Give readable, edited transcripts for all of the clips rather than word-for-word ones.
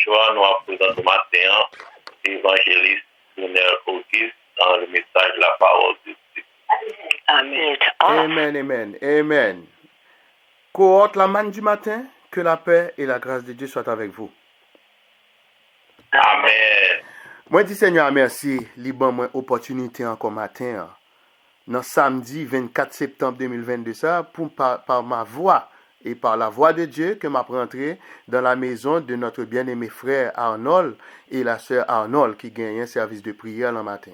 Yeshua, nous présentons matin évangéliste Lionel Otis dans le message de la parole de Dieu. Amen. Amen, amen, amen. Cohorte la manne du matin, que la paix et la grâce de Dieu soient avec vous. Amen. Moi dis Seigneur merci, libre moi opportunité encore matin. Dans samedi 24 septembre 2022 ça pour par ma voix et par la voix de Dieu que m'a rentré dans la maison de notre bien-aimé frère Arnold et la sœur Arnold qui gagne un service de prière le matin.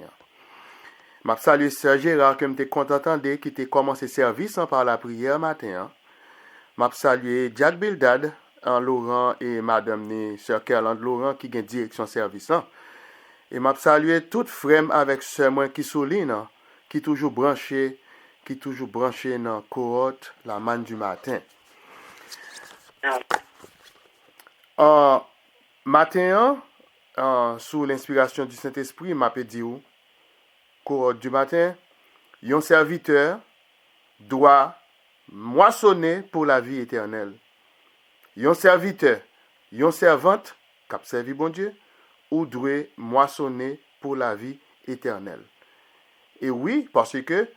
M'a salué sœur Gérard que m'était content d'entendre qui t'a commencé service par la prière matin. M'a salué Jack Bildad en Laurent et madame sœur Kerland Laurent qui gagne direction service. Et m'a salué toute frère avec sœur moi qui souligne qui toujours branché dans cohorte la manne du matin. Matin, sous l'inspiration du Saint-Esprit, m'a dit où cohorte du matin, un serviteur doit moissonner pour la vie éternelle. Un serviteur, une servante, qui a servi bon Dieu, ou doit moissonner pour la vie éternelle. Et oui, parce que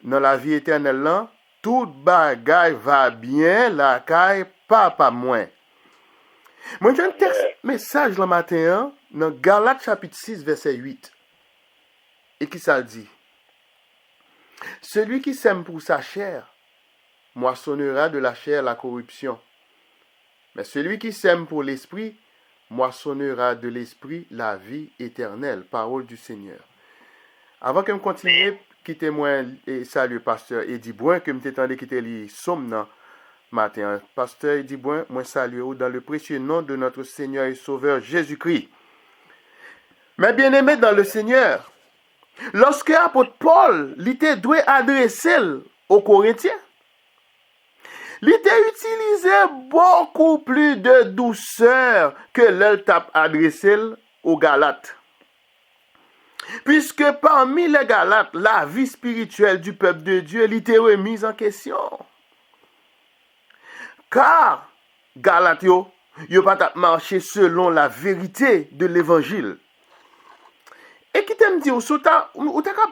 dans la vie éternelle, là, tout bagaille va bien, la caille pas moins. Moi, j'ai un texte, message le matin, dans Galates chapitre 6, verset 8. Et qui ça dit? Celui qui sème pour sa chair, moissonnera de la chair la corruption. Mais celui qui sème pour l'esprit, moissonnera de l'esprit la vie éternelle. Parole du Seigneur. Avant que je continue, quittez-moi et salut pasteur Eddie Boin, que je t'attendais quitter les sommes matin. Pasteur Eddie Boin, moi salue dans le précieux nom de notre Seigneur et Sauveur Jésus-Christ. Mais bien-aimés dans le Seigneur, lorsque l'apôtre Paul l'était doit adresser aux Corinthiens, il était utilisé beaucoup plus de douceur que l'elle t'a adressé aux Galates. Puisque parmi les Galates, la vie spirituelle du peuple de Dieu était remise en question. Car Galates, yo pas marché selon la vérité de l'évangile. Et qui t'aime dire, ou t'as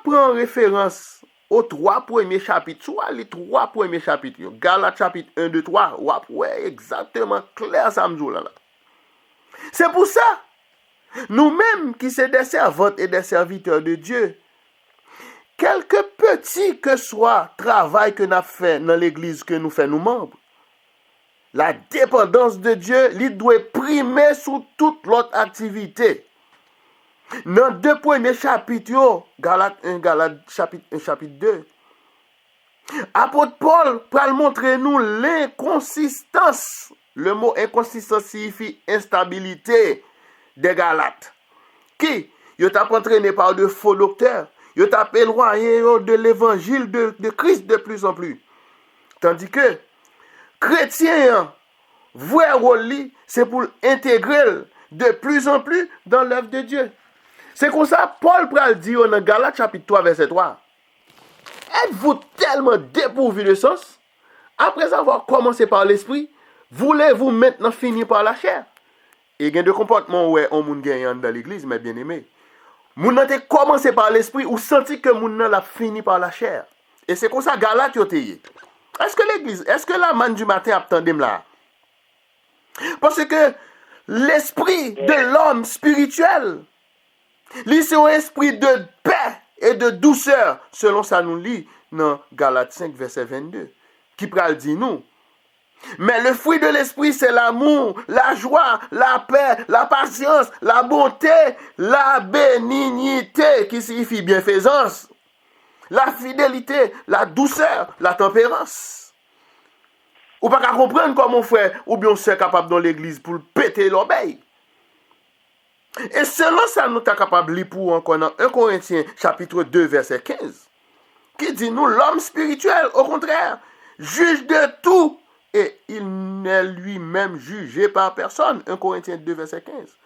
prendre référence aux 3 premiers chapitres, soit les 3 premiers chapitres, Galates chapitre 1, 2, 3, ouais, exactement clair ça me dit là. C'est pour ça, nous-mêmes qui sommes des servantes et des serviteurs de Dieu, quelque petit que soit le travail que nous avons fait dans l'église que nous faisons nous membres, la dépendance de Dieu, il doit primer sur toute l'autre activité. Dans 2 premiers chapitres, Galates 1, Galates chapitre 1, chapitre 2, apôtre Paul va montrer nous l'inconsistance. Le mot inconsistance signifie instabilité des Galates. Qui? Ils t'a entraîné par de faux docteurs. Ils t'a éloigné de l'évangile de Christ de plus en plus. Tandis que chrétiens, vrai rôle, c'est pour intégrer de plus en plus dans l'œuvre de Dieu. C'est comme ça, Paul pral dit dans Galates chapitre 3, verset 3. Êtes-vous tellement dépourvu de sens? Après avoir commencé par l'esprit, voulez-vous maintenant finir par la chair? Et il y a des comportements où on moun gagne dans l'église, mais bien aimé. Moun a commencé par l'esprit ou senti que moun a fini par la chair. Et c'est comme ça Galates yo teye. Est-ce que l'église, est-ce que la manne du matin attendem là? Parce que l'esprit de l'homme spirituel, c'est un esprit de paix et de douceur, selon ça nous lit dans Galates 5, verset 22, qui pral dit nous. Mais le fruit de l'esprit, c'est l'amour, la joie, la paix, la patience, la bonté, la bénignité, qui signifie bienfaisance, la fidélité, la douceur, la tempérance. Ou pas qu'à comprendre comment on fait, ou bien on est capable dans l'église pour péter l'obéi. Et selon ça, nous sommes capables de lire pour encore dans 1 Corinthiens chapitre 2, verset 15, qui dit nous, l'homme spirituel, au contraire, juge de tout, et il n'est lui-même jugé par personne. 1 Corinthiens 2, verset 15.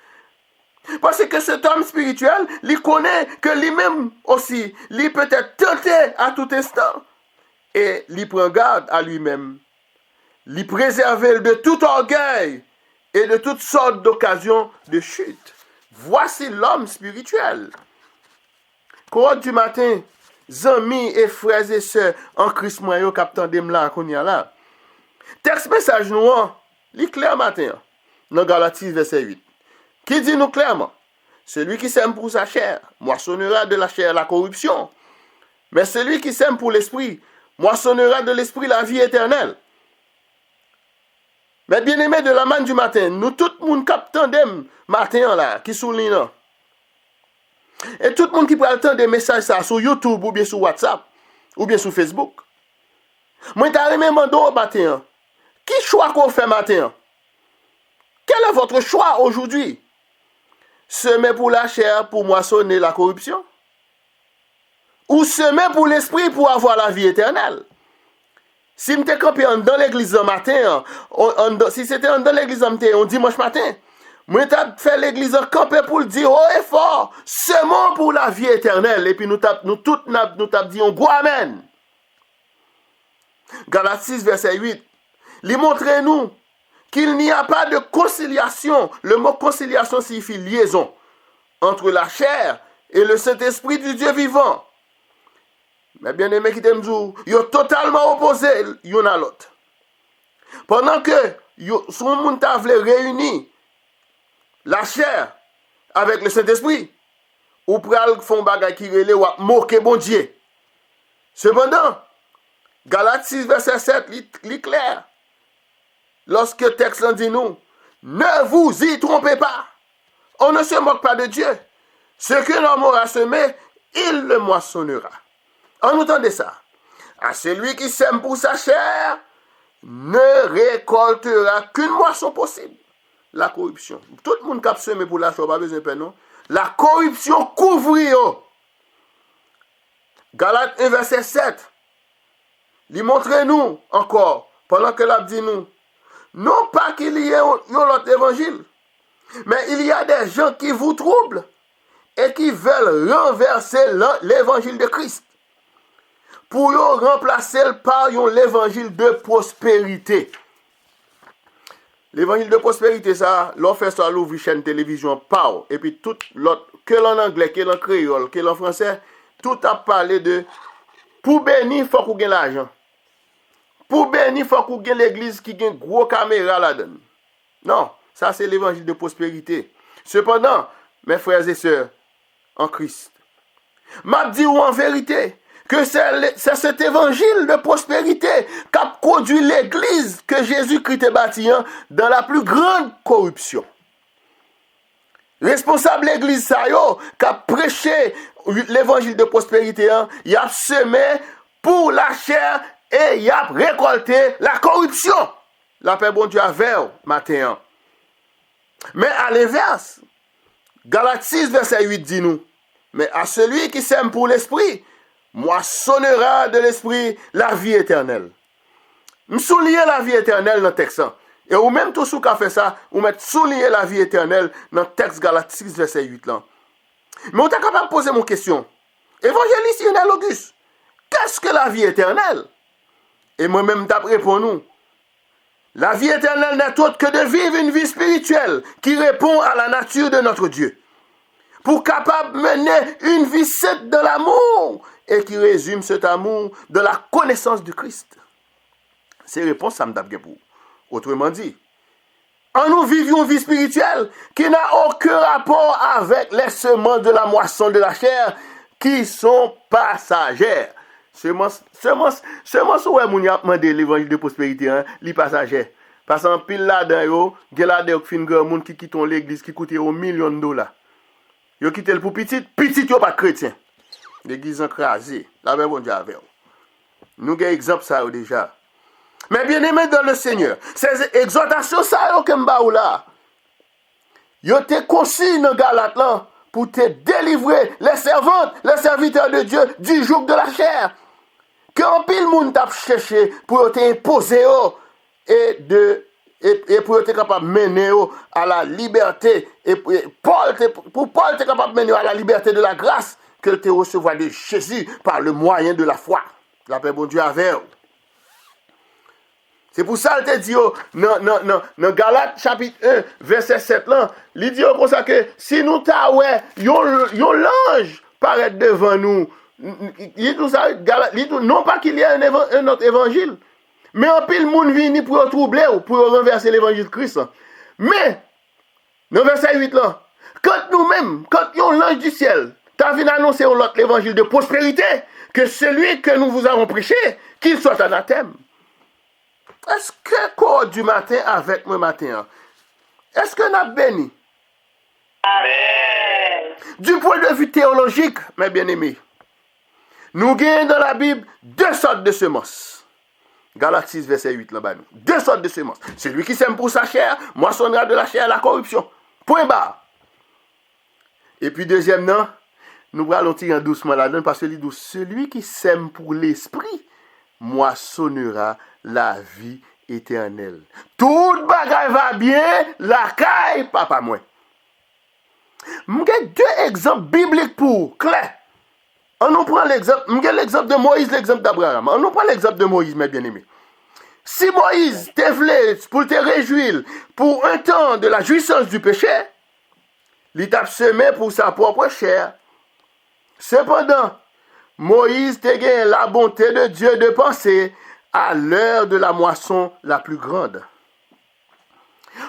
Parce que cet homme spirituel, il connaît que lui-même aussi, il peut être tenté à tout instant. Et il prend garde à lui-même. Il préserve de tout orgueil et de toutes sortes d'occasions de chute. Voici l'homme spirituel. Courant du matin, amis et frères et sœurs en Christ moyen captant dem là qu'on y a là. Texte message nous li clair matin dans Galates verset 8. Qui dit nous clairement, celui qui sème pour sa chair moissonnera de la chair la corruption, mais celui qui sème pour l'esprit moissonnera de l'esprit la vie éternelle. Mais bien aimé de la manne du matin, nous tout le monde captant dem matin là qui souligne là. Et tout le monde qui prend le temps des messages ça sur YouTube ou bien sur WhatsApp ou bien sur Facebook. Moi t'as remis mando matin. Qui choix qu'on fait matin? Quel est votre choix aujourd'hui? Semer pour la chair pour moissonner la corruption? Ou semer pour l'esprit pour avoir la vie éternelle? Si m'étais campé dans l'église le matin, si c'était dans l'église le matin, on dimanche matin, moi t'as fait l'église camper pour le dire haut et fort, semons pour la vie éternelle. Et puis nous t'as dit un gros amen. Galates 6 verset 8. Il montre nous qu'il n'y a pas de conciliation. Le mot conciliation signifie liaison entre la chair et le Saint-Esprit du Dieu vivant. Mais bien aimé qui t'aime dire, ils sont totalement opposés l'un à l'autre. Pendant que son monde t'a voulu réunir la chair avec le Saint-Esprit, ou pral font bagay qui relè ou moquer bon Dieu. Cependant, Galates 6 verset 7 li clair. Lorsque le texte dit nous, ne vous y trompez pas. On ne se moque pas de Dieu. Ce que l'homme aura semé, il le moissonnera. En entendez ça. À celui qui sème pour sa chair, ne récoltera qu'une moisson possible. La corruption. Tout le monde qui a semé pour la chair, pas besoin de non. La corruption couvre. Galates 1 verset 7. Il montre nous encore, pendant que l'a dit nous, non pas qu'il y ait un autre évangile, mais il y a des gens qui vous troublent et qui veulent renverser l'évangile de Christ pour remplacer par l'évangile de prospérité. L'évangile de prospérité, ça, l'on fait sur l'ouvre chaîne télévision PAO, et puis tout l'autre, que l'en anglais, que l'en créole, que l'en français, tout a parlé de pour bénir, il faut qu'on ait l'argent. Pour bénir, il faut qu'on ait l'église qui a une gros caméra là-dedans. Non, ça c'est l'évangile de prospérité. Cependant, mes frères et sœurs, en Christ, m'a dit en vérité que c'est cet évangile de prospérité qui a conduit l'église que Jésus-Christ est bâti dans la plus grande corruption. Responsable l'église ça yo, qui a prêché l'évangile de prospérité, il a semé pour la chair et il a récolté la corruption. La paix bon Dieu avec matin. Mais à l'inverse, Galates 6 verset 8 dit nous, mais à celui qui sème pour l'esprit, moissonnera de l'esprit la vie éternelle. Me souligner la vie éternelle dans le texte. Et ou même tout ce qui a fait ça, ou mettre souligner la vie éternelle dans le texte Galates 6 verset 8 là. Mais on est capable de poser mon question. Évangéliste Lionel Auguste, qu'est-ce que la vie éternelle? Et moi-même t'as répondu nous. La vie éternelle n'est autre que de vivre une vie spirituelle qui répond à la nature de notre Dieu. Pour capable de mener une vie sainte de l'amour et qui résume cet amour de la connaissance du Christ. C'est réponse ça me d'a pour. Autrement dit, en nous vivons une vie spirituelle qui n'a aucun rapport avec les semences de la moisson de la chair qui sont passagères. Semences ouais moun y a demandé l'évangile de prospérité li passager. Parce qu'en pile là-dedans yo, gen là-dedans fin grand moun qui quitte l'église qui coûte $1 million. Yo quitte le pour petit yo pas chrétien. L'église encrasée. La même bon Dieu avec. Nous avons exemple ça déjà. Mais bien aimé dans le Seigneur, ces exhortations ça yo que m'ba ou là. Yo te consigne dans Galates là pour te délivrer les servantes, les serviteurs de Dieu du joug de la chair. Que en pile moun t'a cherché pour te imposer et pour être capable de mener à la liberté. Et pour Paul être capable de mener à la liberté de la grâce que tu recevras de Jésus par le moyen de la foi. La paix bon Dieu avec vous. C'est pour ça qu'il te dit dans Galates chapitre 1, verset 7 là, il dit comme ça que si nous ta ouais, yon l'ange paraît devant nous, il dit ça, non pas qu'il y a un autre évangile, mais en pile monde vini pour troubler ou pour renverser l'évangile de Christ. Mais dans verset 8 là, quand nous-mêmes, quand yon l'ange du ciel, t'as vu annoncer l'autre l'évangile de prospérité, que celui que nous vous avons prêché, qu'il soit anathème. Est-ce que quoi du matin avec moi matin, est-ce que nous avons béni? Amen. Du point de vue théologique, mes bien-aimés, nous gagnons dans la Bible deux sortes de semences. Galates 6, verset 8, là-bas. Deux sortes de semences. Celui qui sème pour sa chair, moissonnera de la chair la corruption. Point barre. Et puis deuxième, non, nous allons tirer doucement là-dedans parce que celui qui sème pour l'esprit, moissonnera la vie éternelle. Tout bagaille va bien, la caille, papa moi. J'ai deux exemples bibliques pour clair. On nous prend l'exemple de Moïse, l'exemple d'Abraham. On nous prend l'exemple de Moïse, mes bien-aimés. Si Moïse te voulait pour te réjouir pour un temps de la jouissance du péché, il t'a semé pour sa propre chair. Cependant, Moïse te gagne la bonté de Dieu de penser à l'heure de la moisson la plus grande.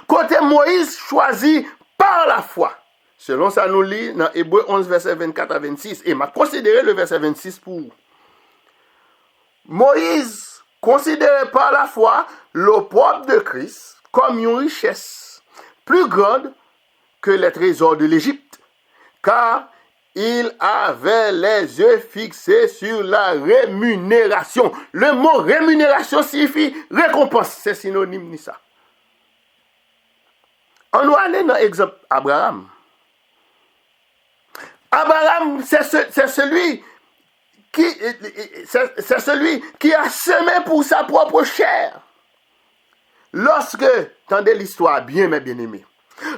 Côté Moïse choisi par la foi. Selon ça nous lit dans Hébreux 11, verset 24 à 26. Et m'a considéré le verset 26 pour. Moïse considérait par la foi l'opprobre de Christ comme une richesse plus grande que les trésors de l'Égypte. Car il avait les yeux fixés sur la rémunération. Le mot rémunération signifie récompense. C'est synonyme de ça. On va aller dans l'exemple Abraham. Abraham, c'est celui qui a semé pour sa propre chair. Lorsque, tendez l'histoire bien, mes bien-aimés,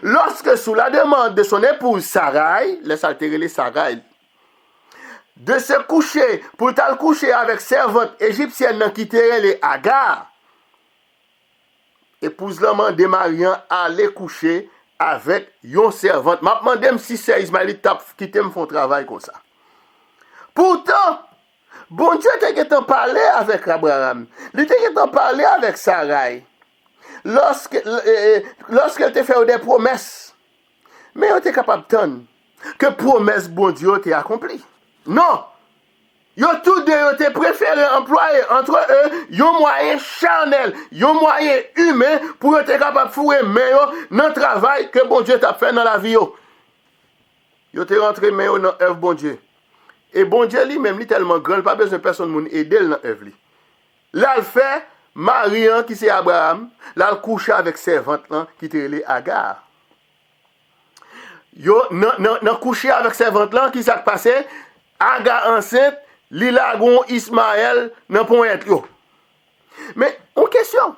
lorsque sous la demande de son épouse Sarai, laisse altérer les Sarai, de se coucher, pour t'aller coucher avec servante égyptienne qui était les Agar, épouse l'homme de Marian aller coucher avec yon servante. M'a demandé si c'est Ismaëlite qui t'aime font travail comme ça. Pourtant, bon Dieu t'a parlé avec Abraham. Il t'a parlé avec Sarai. Lorsqu'elle t'a fait des promesses. Mais on était capable d'entendre que promesse bon Dieu t'a accompli. Non. Yo tous deux ont préféré employer entre eux un moyen charnel, un moyen humain pour être capable de fouer meilleur dans le travail que bon Dieu t'a fait dans la vie. Yo te rentré meilleur dans l'œuvre bon Dieu. Et bon Dieu lui-même, il est tellement grand, il n'a pas besoin de personne pour aider dans l'œuvre. Là, il fait Marie qui c'est Abraham, là, il couche avec servante qui était les Agar. Yo, non couché avec servante là, qui s'est passé, Agar enceinte, Lilagon Ismaël n'a pas être yo. Mais, en question,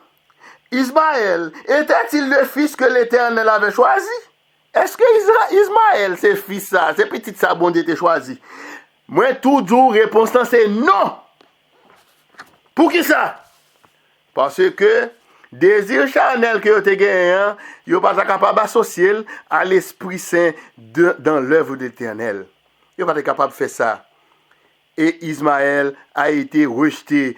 Ismaël était-il le fils que l'Éternel avait choisi? Est-ce que Ismaël, c'est fils ça, c'est petit ça, bon Dieu t'a choisi? Moi, toujours, réponse là, c'est non. Pour qui ça? Parce que, désir charnel que vous avez gagné, vous n'êtes pas capable d'associer à l'Esprit Saint dans l'œuvre de l'Éternel. Vous n'êtes pas capable de faire ça. Et Ismaël a été rejeté.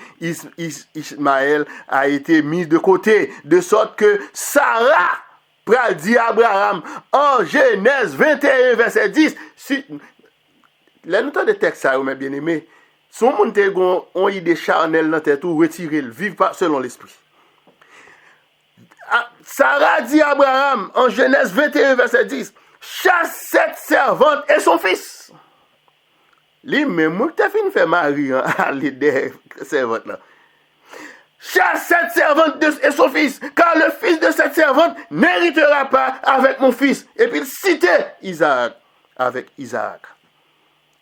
Ismaël a été mis de côté. De sorte que Sarah pral dit à Abraham en Genèse 21, verset 10. Les notes de texte, ça, mes bien-aimés, son monde ont idée charnelle dans tête ou retirer le vivre pas selon l'esprit. Sarah dit à Abraham en Genèse 21, verset 10, chasse cette servante et son fils. Lui-même, moi, tu as fini de faire Marie à l'idée de servante là. Chasse cette servante et son fils, car le fils de cette servante n'héritera pas avec mon fils. Et puis il citait Isaac avec Isaac.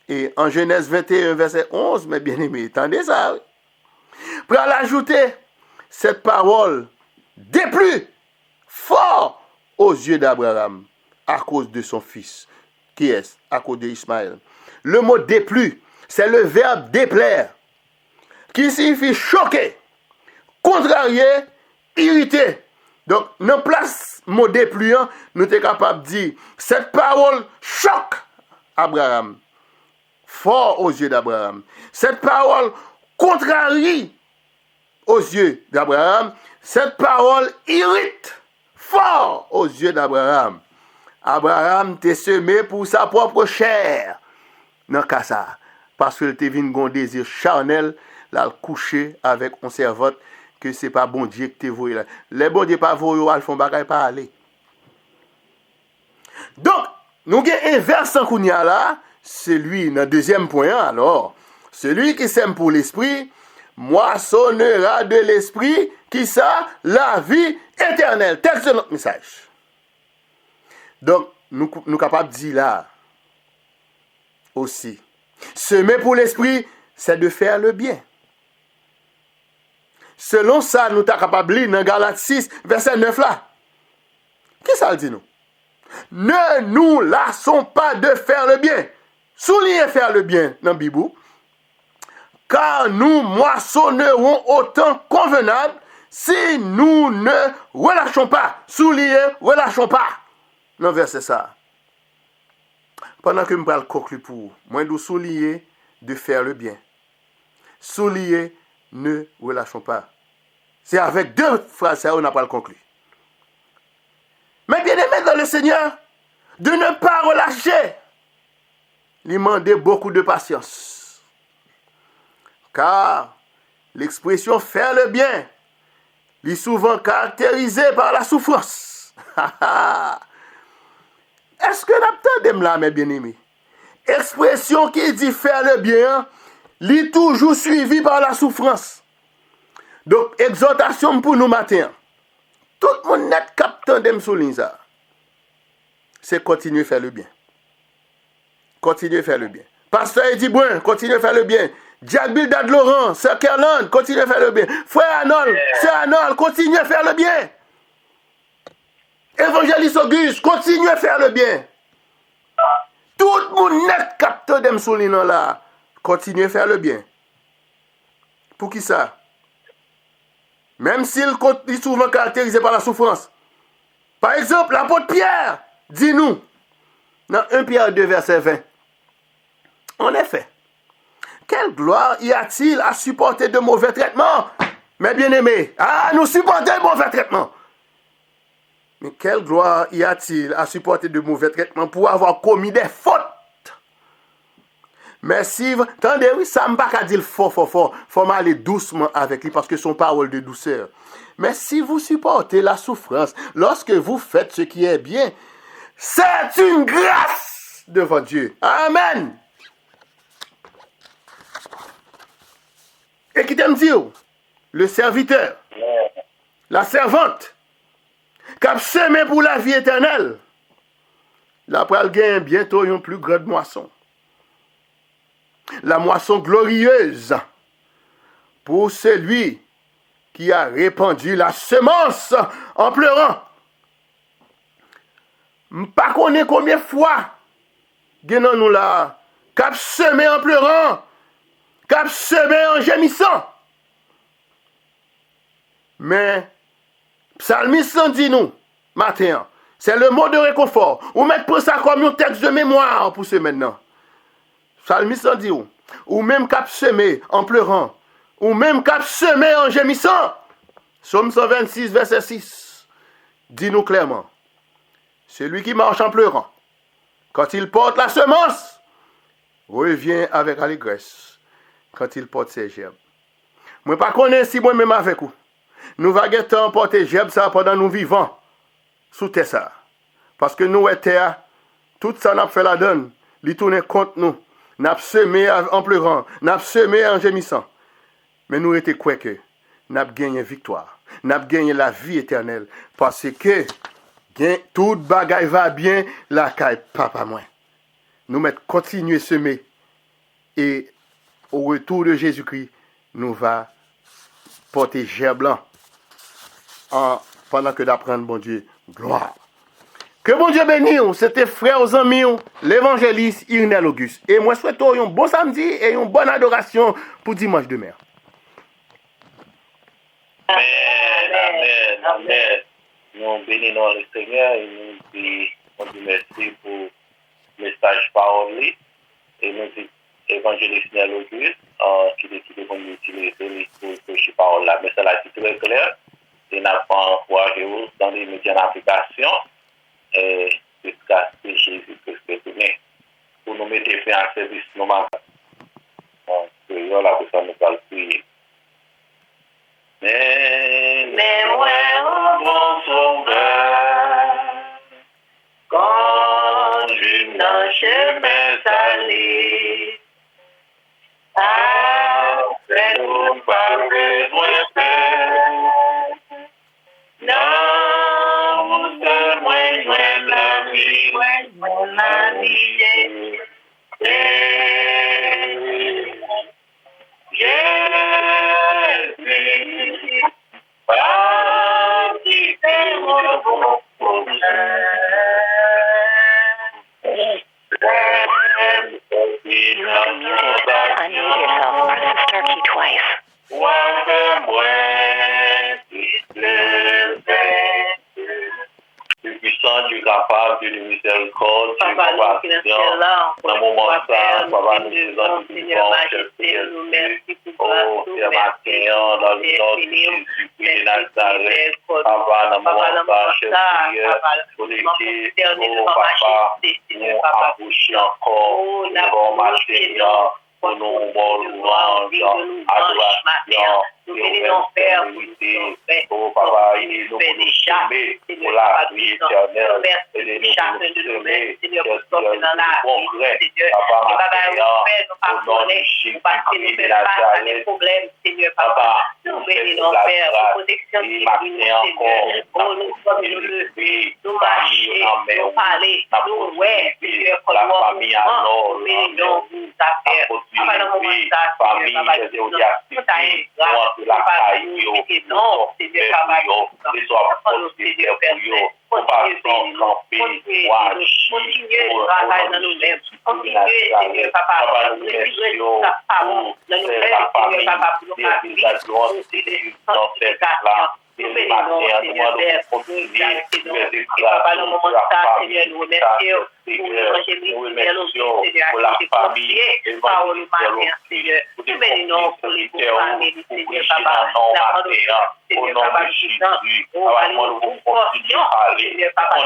Et en Genèse 21, verset 11, mes bien-aimés, attendez ça. Oui. Pour l'ajouter, cette parole déplut fort aux yeux d'Abraham à cause de son fils. Qui est-ce? À cause d'Ismaël. Le mot déplut, c'est le verbe déplaire, qui signifie choquer, contrarier irrité. Donc, dans place mot dépliant, nous sommes capables de dire, cette parole choque Abraham, fort aux yeux d'Abraham. Cette parole contrarie aux yeux d'Abraham. Cette parole irrite fort aux yeux d'Abraham. Abraham t'est semé pour sa propre chair. Dans le cas ça, parce que tu venu un désir charnel, là, coucher avec une servante, que c'est pas bon Dieu que tu voué là. Les bon Dieu pas voué, ils font bagaille pas aller. Donc, nous avons un versant qu'on y a là, celui, dans le deuxième point, alors, celui qui sème pour l'esprit, moissonnera de l'esprit, qui ça, la vie éternelle. Tel c'est notre message. Donc, nous sommes capables de dire là, aussi, semer pour l'esprit, c'est de faire le bien. Selon ça, nous sommes capables de lire dans Galates 6, verset 9 là. Qu'est-ce que ça dit nous? Ne nous lassons pas de faire le bien. Souligner faire le bien dans la Bible. Car nous moissonnerons autant convenable si nous ne relâchons pas. Souligner, relâchons pas. Non, verset ça. Pendant que je vais conclure pour vous, moi, je souligner de faire le bien. Souligner, ne relâchons pas. C'est avec deux phrases ça on n'a pas le conclu. Mais bien aimé dans le Seigneur, de ne pas relâcher, lui demander beaucoup de patience. Car l'expression faire le bien est souvent caractérisée par la souffrance. Est-ce que nous là, mes bien-aimés? Expression qui dit faire le bien, est toujours suivie par la souffrance. Donc, exhortation pour nous matin. Tout le monde net captant de souligner ça. C'est continuer à faire le bien. Continuer à faire le bien. Pasteur Eddie Brun, continuer à faire le bien. Jack Bildad Laurent, Sir Kerland, continuez à faire le bien. Frère Arnold, Sir Arnold, continuez à faire le bien. Évangéliste Auguste, continuez à faire le bien. Tout le monde net capteur de souligner là. Continuez à faire le bien. Pour qui ça? Même s'il est souvent caractérisé par la souffrance. Par exemple, l'apôtre Pierre, dit-nous, dans 1 Pierre 2, verset 20. En effet, quelle gloire y a-t-il à supporter de mauvais traitements? Mes bien-aimés, nous supporter de mauvais traitements. Mais quelle gloire y a-t-il à supporter de mauvais traitements pour avoir commis des fautes? Mais si, attendez, oui, ça ne va pas dire fort. Faut aller doucement avec lui parce que son parole de douceur. Mais si vous supportez la souffrance, lorsque vous faites ce qui est bien, c'est une grâce devant Dieu. Amen. Et qui t'aime dire, le serviteur, la servante, qui a semé pour la vie éternelle, la pral gagne bientôt une plus grande moisson. La moisson glorieuse pour celui qui a répandu la semence en pleurant. Pas connaît combien de fois nous là, cap semé en pleurant, cap semé en gémissant. Mais psalmiste dit nous matin, c'est le mot de réconfort. Ou mettre pour ça comme un texte de mémoire pour ce maintenant. Psalmiste dit ou même cap semé en pleurant, ou même cap semé en gémissant. Psaume 126, verset 6. Dis-nous clairement, celui qui marche en pleurant, quand il porte la semence, revient avec allégresse quand il porte ses gerbes. Moi pas connais si moi-même avec vous. Nous va porter gerbes ça pendant nous vivons sous terre ça. Parce que nous terre, tout ça n'a fait la donne, li tourne contre nous. N'a semé en pleurant, n'a semé en gémissant. Mais nous étions quoi que n'a gagné victoire, n'a gagné la vie éternelle parce que toute bagaille va bien, la caille papa moins. Nous mettons continuer semer et au retour de Jésus-Christ, nous va porter gerbe blanc pendant que d'apprendre bon Dieu gloire. Que bon Dieu bénisse, c'était frère aux amis, l'évangéliste Irnel Auguste. Et moi, je souhaite un bon samedi et une bonne adoration pour dimanche demain. Amen. Nous bénissons le Seigneur et nous disons merci pour le message parole et nous disons évangéliste Auguste qui décide de utiliser pour prêcher parole là. Mais ça l'a dit très clair et n'a pas encouragé dans les médias d'application jusqu'à ce que Jésus puisse retourner. Pour nous mettre fin à service normal. Donc, voilà pour ça nous allons prier. Mais moi, au bon sauveur, conduis dans chemin salé, après-nous pas besoin faire. Non, vous seul, moi, l'ami, mon ami, Jésus, parti c'est mon problème. Unmute yourself. Press the star key twice. Dieu puissant, Dieu capable, Dieu de miséricorde, Dieu compassion. Dans le moment ça, Papa, nous faisons du bon, oh, c'est matin, dans le nom de Jésus-Christ de Nazareth. Papa, dans le moment ça, cher Seigneur, pour l'équipe, oh, Papa, nous embaucher encore, devant ma Seigneur, pour nous, bon louange, adoration, oh, Papa, il nous aimer pour la vie éternelle, et de nous aimer, concret, Papa, ma Seigneur, au nom de Jésus-Christ de Nazareth, Papa, nous bénissons Père, protection divine, Seigneur, nous marcher, nous parler, nous ouais, Seigneur, la famille à nord, nous affaires, Papa, dans le moment ça, famille, la caille, non, Seigneur, Papa, les soirs Seigneur, Père, continuez de travailler dans nous-mêmes, continuez, Seigneur, Papa, nous besoin de ta parole, dans nous-mêmes, Seigneur, Papa, pour nous sanctification. Nous bénissons, Seigneur, Père, Papa, dans le moment ça, Seigneur, nous remercions pour l'évangélisme, Seigneur, pour la famille, parole matin, Seigneur. Nous bénissons pour les familles, Seigneur, Papa, la Seigneur, Papa, Jésus, oh, allons nous portions, Seigneur, Papa, pour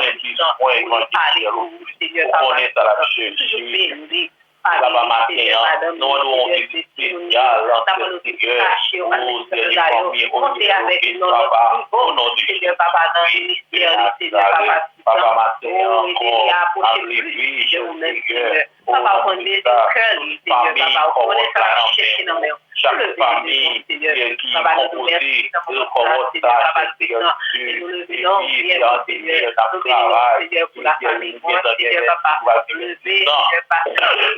parler pour vous, Seigneur, Papa, toujours béni. Papa, matin, nous avons des spéciales, Seigneur, comptez avec nous, au nom du Seigneur, Papa, dans le ministère, Seigneur, Papa, matin, encore, enlevé, je vous remercie, Papa, on est cœur, Seigneur, Papa, on est à la chercher dans mes chaque famille qui est composée de corrotage, Seigneur, nous le voulons bien, Seigneur, nous bénissons, Seigneur, pour la famille, Seigneur, Papa, nous le Seigneur,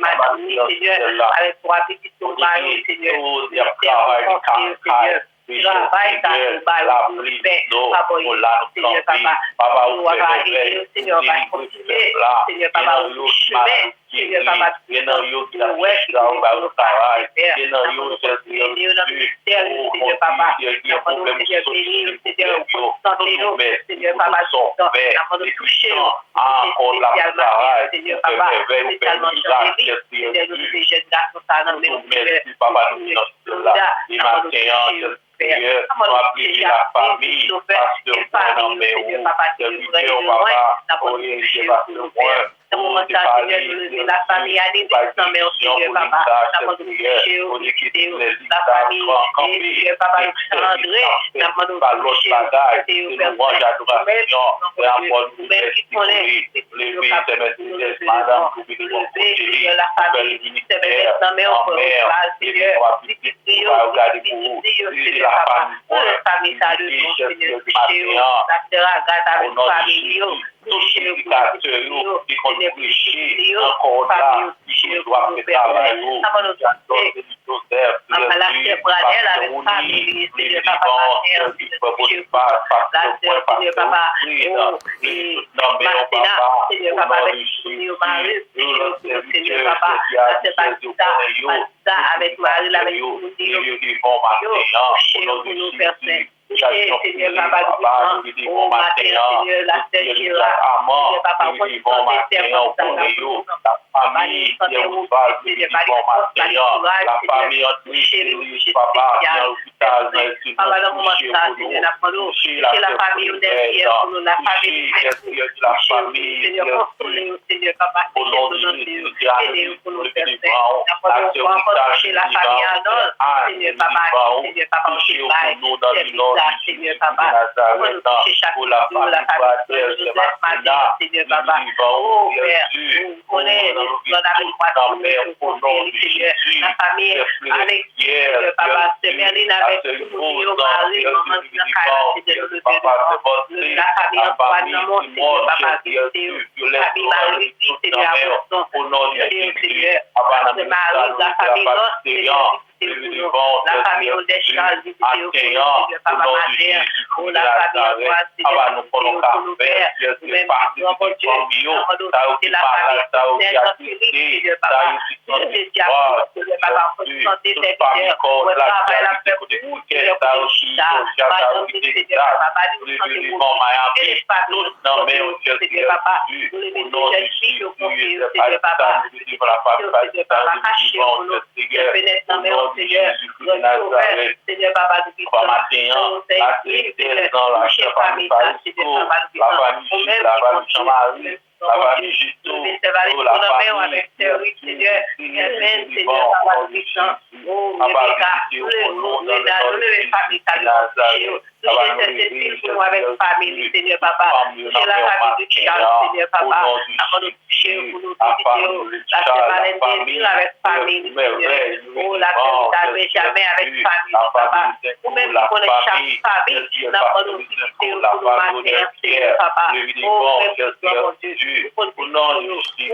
Madame, Seigneur, avec trois petits sauvages, Seigneur, Seigneur, travail dans le bail, pour le fait, Seigneur, Papa, nous avons arrivé, Seigneur, va continuer, Seigneur, Papa, au chemin, Seigneur, Papa, Seigneur, appliquer la famille, parce que moi, non, mais où, serviteur, papa, pour les parce que moi, la famille a des descendants, mais aussi, papa, pour l'équiper la famille, et papa, André, n'a pas de l'autre bagage, et nous mange adoration, et après, nous mettons les vies, madame, pour la famille, c'est mais on peut la famille, ça le nom, Seigneur, la terre à garde avec famille, qui compte prêcher encore là, qui doit faire travail, avec Marie, avec nous, toucher, Seigneur, papa, nous vivons matin, Seigneur, la sœur Gérard, Seigneur, papa, on dit qu'on est la famille, qui est au bas, Seigneur, la famille, toucher, papa, papa, dans mon ça, Seigneur, toucher la famille, on est pour nous, la famille, la famille, Seigneur, consoler, Seigneur, papa, pour nous, aider pour nous faire, toucher la famille, Seigneur, papa, Seigneur, papa, Seigneur, papa, toucher chaque jour, la famille, Joseph, Marie, Seigneur, papa, oh, Père, nous connaissons, nous avons Seigneur, la famille, avec Seigneur, papa, Merlin, avec tout le monde, Marie, maman, Seigneur, la famille, Antoine, mon Seigneur, papa, famille, Marie, Seigneur, Seigneur, Marie, la famille, Seigneur, la famille aux échanges, Seigneur, papa, ma mère, pour la famille, Seigneur, nous prenons café, même si on peut Dieu, la famille, Seigneur, papa, Seigneur, papa, pour santé, Seigneur, pour le travail, la paix, pour tout, Seigneur, pour madame, Seigneur, papa, nous santé, et les familles, Seigneur, papa, nous les mettons, jeunes filles, nous confions, Seigneur, papa, Seigneur, papa, cachez pour nous, Seigneur, pénètre dans mes Seigneur, Seigneur, papa, nous vivons, Seigneur, toucher la famille, Seigneur, papa, nous vivons, la famille, avec service, Seigneur, Seigneur, papa, nous vivons, oh, les familles, avec famille, Seigneur, papa, toucher la famille de Charles, Seigneur, papa, avant de toucher, pour nous toucher, la semaine avec famille, Seigneur, oh, la famille, jamais avec famille, papa, ou même si on est chaque famille, n'a pas de visiter pour nous matin, Seigneur, papa, oh, mon Dieu, pour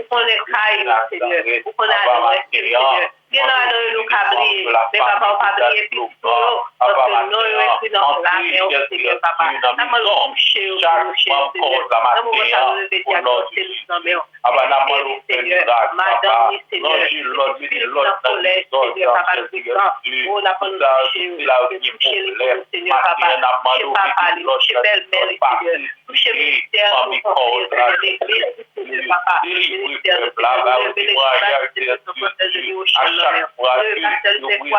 qu'on est caillé, Seigneur, pour qu'on adore, Seigneur. Bien adoré nous cabrier, mais papa pas briller plus tôt, parce que nous sommes dans la mer, Seigneur, papa. Nous allons toucher au Seigneur. Nous allons lever diagnostiquer nous dans mer. Seigneur, madame, Seigneur, dans le lait, Seigneur, papa, nous oh, la bonne toucher les Seigneur, papa, toucher papa, toucher belle-mère, Seigneur, toucher ministère, l'église, Seigneur, papa,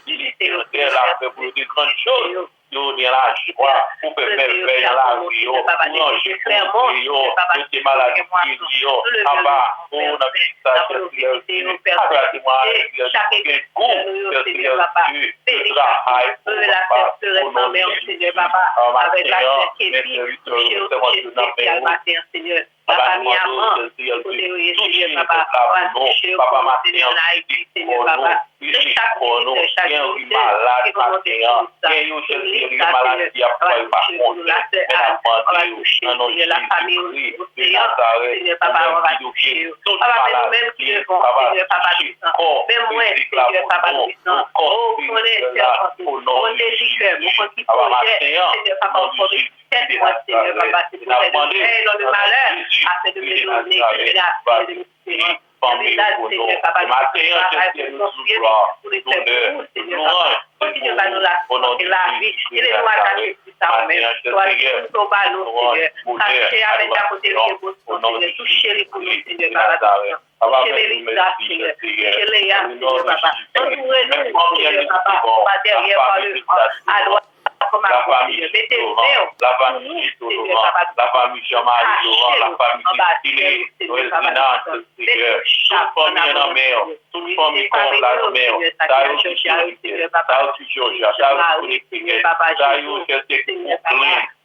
ministère, à chaque fois que nous nous des grandes choses, nous avons la joie pour permettre de faire la vie, pour manger, pour des maladies, on a vu ça, la famille Jean-Marie Laurent, la famille toute famille en mer, toute famille contre la mer,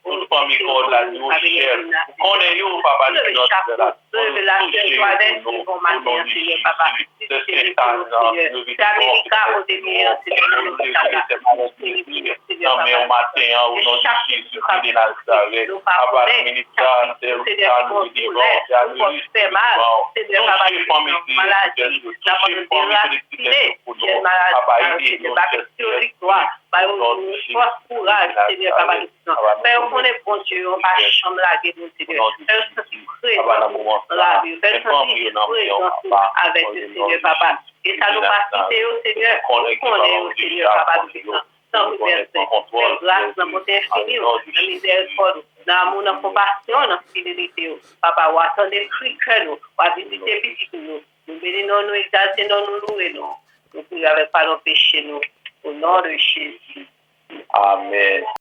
toute famille contre la nous chère. On est où, papa, de notre la et ça nous passe au Seigneur, on est au Seigneur, papa, sans reverser. Fais grâce dans mon infini, dans la miséricorde, dans l'amour, dans la compassion, dans la fidélité. Papa, ou attendez cri que nous, ou visiter petit nous. Nous bénissons, nous exaltons, nous louons, nous prions avec pas nos péchés, nous. Au nom de Jésus. Amen.